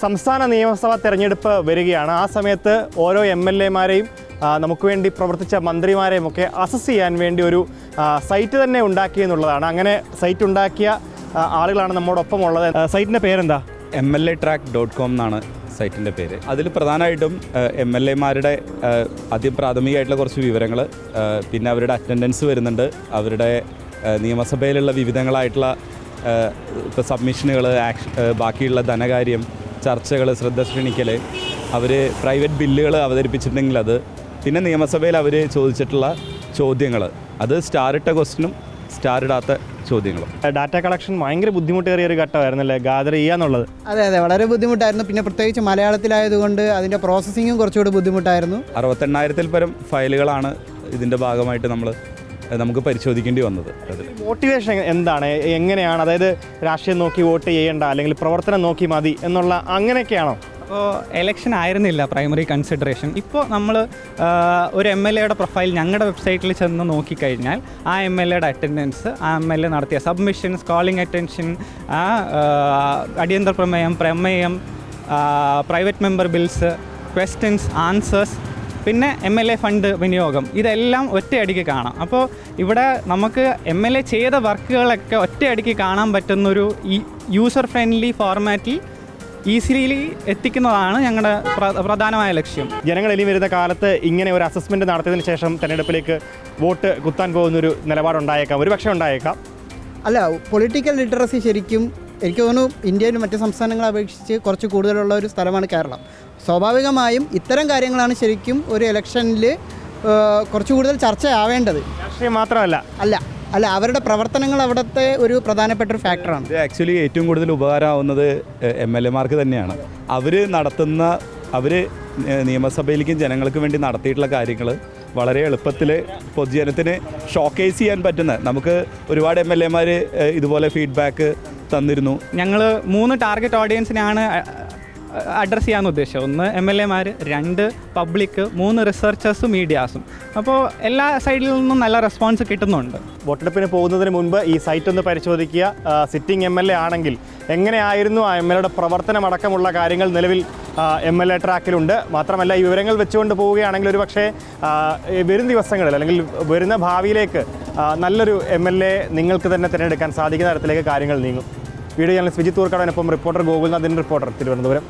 സംസ്ഥാന നിയമസഭാ തെരഞ്ഞെടുപ്പ് വരികയാണ്. ആ സമയത്ത് ഓരോ MLA-മാരെയും നമുക്ക് വേണ്ടി പ്രവർത്തിച്ച മന്ത്രിമാരെയും ഒക്കെ അസസ് ചെയ്യാൻ വേണ്ടി ഒരു സൈറ്റ് തന്നെ ഉണ്ടാക്കിയെന്നുള്ളതാണ്. അങ്ങനെ സൈറ്റ് ഉണ്ടാക്കിയ ആളുകളാണ് നമ്മോടൊപ്പം ഉള്ളത്. സൈറ്റിൻ്റെ പേരെന്താ? MLAtrack.com എന്നാണ് സൈറ്റിൻ്റെ പേര്. അതിൽ പ്രധാനമായിട്ടും MLA-മാരുടെ ആദ്യം പ്രാഥമികമായിട്ടുള്ള കുറച്ച് വിവരങ്ങൾ, പിന്നെ അവരുടെ അറ്റൻഡൻസ് വരുന്നുണ്ട്, അവരുടെ നിയമസഭയിലുള്ള വിവിധങ്ങളായിട്ടുള്ള ഇപ്പോൾ സബ്മിഷനുകൾ, ബാക്കിയുള്ള ധനകാര്യം, ചർച്ചകൾ, ശ്രദ്ധ ക്ഷണിക്കൽ, അവർ പ്രൈവറ്റ് ബില്ലുകൾ അവതരിപ്പിച്ചിട്ടുണ്ടെങ്കിൽ അത്, പിന്നെ നിയമസഭയിൽ അവർ ചോദിച്ചിട്ടുള്ള ചോദ്യങ്ങൾ, അത് സ്റ്റാർ ഇട്ട ക്വസ്റ്റ്യനും സ്റ്റാർ ഇടാത്ത ചോദ്യങ്ങളും. ഡാറ്റ കളക്ഷൻ ഭയങ്കര ബുദ്ധിമുട്ടേറിയ ഒരു ഘട്ടമായിരുന്നല്ലേ ഗാദർ ചെയ്യാന്നുള്ളത്? അതെ, വളരെ ബുദ്ധിമുട്ടായിരുന്നു. പിന്നെ പ്രത്യേകിച്ച് മലയാളത്തിലായതുകൊണ്ട് അതിൻ്റെ പ്രോസസ്സിങ്ങും കുറച്ചുകൂടി ബുദ്ധിമുട്ടായിരുന്നു. 68,000-ൽ പരം ഫയലുകളാണ് ഇതിൻ്റെ ഭാഗമായിട്ട് നമുക്ക് പരിശോധിക്കേണ്ടി വന്നത്. മോട്ടിവേഷൻ എന്താണ്, എങ്ങനെയാണ്? അതായത് രാഷ്ട്രീയം നോക്കി വോട്ട് ചെയ്യേണ്ട, അല്ലെങ്കിൽ പ്രവർത്തനം നോക്കി മതി എന്നുള്ള അങ്ങനെയൊക്കെയാണോ? അപ്പോൾ എലക്ഷൻ ആയിരുന്നില്ല പ്രൈമറി കൺസിഡറേഷൻ. ഇപ്പോൾ നമ്മൾ ഒരു MLA-യുടെ പ്രൊഫൈൽ ഞങ്ങളുടെ വെബ്സൈറ്റിൽ ചെന്ന് നോക്കിക്കഴിഞ്ഞാൽ ആ MLA-യുടെ അറ്റൻഡൻസ്, ആ MLA നടത്തിയ സബ്മിഷൻസ്, കോളിംഗ് അറ്റൻഷൻ, അടിയന്തര പ്രമേയം, private member bills, questions, answers, പിന്നെ MLA ഫണ്ട് വിനിയോഗം, ഇതെല്ലാം ഒറ്റയടിക്ക് കാണാം. അപ്പോൾ ഇവിടെ നമുക്ക് MLA ചെയ്ത വർക്കുകളൊക്കെ ഒറ്റയടിക്ക് കാണാൻ പറ്റുന്നൊരു യൂസർ ഫ്രണ്ട്ലി ഫോർമാറ്റിൽ ഈസിലി എത്തിക്കുന്നതാണ് ഞങ്ങളുടെ പ്രധാനമായ ലക്ഷ്യം. ജനങ്ങൾ ഇനി വരുന്ന കാലത്ത് ഇങ്ങനെ ഒരു അസസ്മെൻറ്റ് നടത്തിയതിന് ശേഷം തെരഞ്ഞെടുപ്പിലേക്ക് വോട്ട് കുത്താൻ പോകുന്നൊരു നിലപാടുണ്ടായേക്കാം, ഒരുപക്ഷെ ഉണ്ടായേക്കാം. അല്ല, പൊളിറ്റിക്കൽ ലിറ്ററസി ശരിക്കും എനിക്ക് തോന്നുന്നു ഇന്ത്യയിൽ മറ്റ് സംസ്ഥാനങ്ങളെ അപേക്ഷിച്ച് കുറച്ച് കൂടുതലുള്ള ഒരു സ്ഥലമാണ് കേരളം. സ്വാഭാവികമായും ഇത്തരം കാര്യങ്ങളാണ് ശരിക്കും ഒരു ഇലക്ഷനിൽ കുറച്ച് കൂടുതൽ ചർച്ചയാവേണ്ടത്. രാഷ്ട്രീയം മാത്രമല്ല അല്ല അവരുടെ പ്രവർത്തനങ്ങൾ അവിടുത്തെ ഒരു പ്രധാനപ്പെട്ട ഒരു ഫാക്ടറാണ്. ഇത് ആക്ച്വലി ഏറ്റവും കൂടുതൽ ഉപകാരമാവുന്നത് MLA-മാർക്ക് തന്നെയാണ്. അവർ നിയമസഭയിലേക്കും ജനങ്ങൾക്ക് വേണ്ടി നടത്തിയിട്ടുള്ള കാര്യങ്ങൾ വളരെ എളുപ്പത്തിൽ പൊതുജനത്തിന് ഷോക്കേസ് ചെയ്യാൻ പറ്റുന്ന, നമുക്ക് ഒരുപാട് MLA-മാർ ഇതുപോലെ ഫീഡ്ബാക്ക് തന്നിരുന്നു. ഞങ്ങൾ 3 ടാർഗറ്റ് ഓഡിയൻസിനാണ് അഡ്രസ്സ് ചെയ്യാമെന്ന് ഉദ്ദേശിച്ചത്. 1 MLA-മാർ, 2 പബ്ലിക്, 3 റിസർച്ചേഴ്സും മീഡിയാസും. അപ്പോൾ എല്ലാ സൈഡിൽ നിന്നും നല്ല റെസ്പോൺസ് കിട്ടുന്നുണ്ട്. വോട്ടെടുപ്പിന് പോകുന്നതിന് മുൻപ് ഈ സൈറ്റ് ഒന്ന് പരിശോധിക്കുക. സിറ്റിംഗ് MLA ആണെങ്കിൽ എങ്ങനെയായിരുന്നു ആ MLA-യുടെ പ്രവർത്തനം അടക്കമുള്ള കാര്യങ്ങൾ നിലവിൽ MLAtrack-ലുണ്ട്. മാത്രമല്ല ഈ വിവരങ്ങൾ വെച്ചുകൊണ്ട് പോവുകയാണെങ്കിൽ ഒരു പക്ഷേ വരും ദിവസങ്ങളിൽ അല്ലെങ്കിൽ വരുന്ന ഭാവിയിലേക്ക് നല്ലൊരു MLA നിങ്ങൾക്ക് തന്നെ തിരഞ്ഞെടുക്കാൻ സാധിക്കുന്ന തരത്തിലേക്ക് കാര്യങ്ങൾ നീങ്ങും. വീഡിയോ ജേർണലിസ്റ്റ് വിജിത് തൂർക്കാടനൊപ്പം റിപ്പോർട്ടർ ഗോകുൽനാഥൻ, റിപ്പോർട്ടർ തിരുവനന്തപുരം.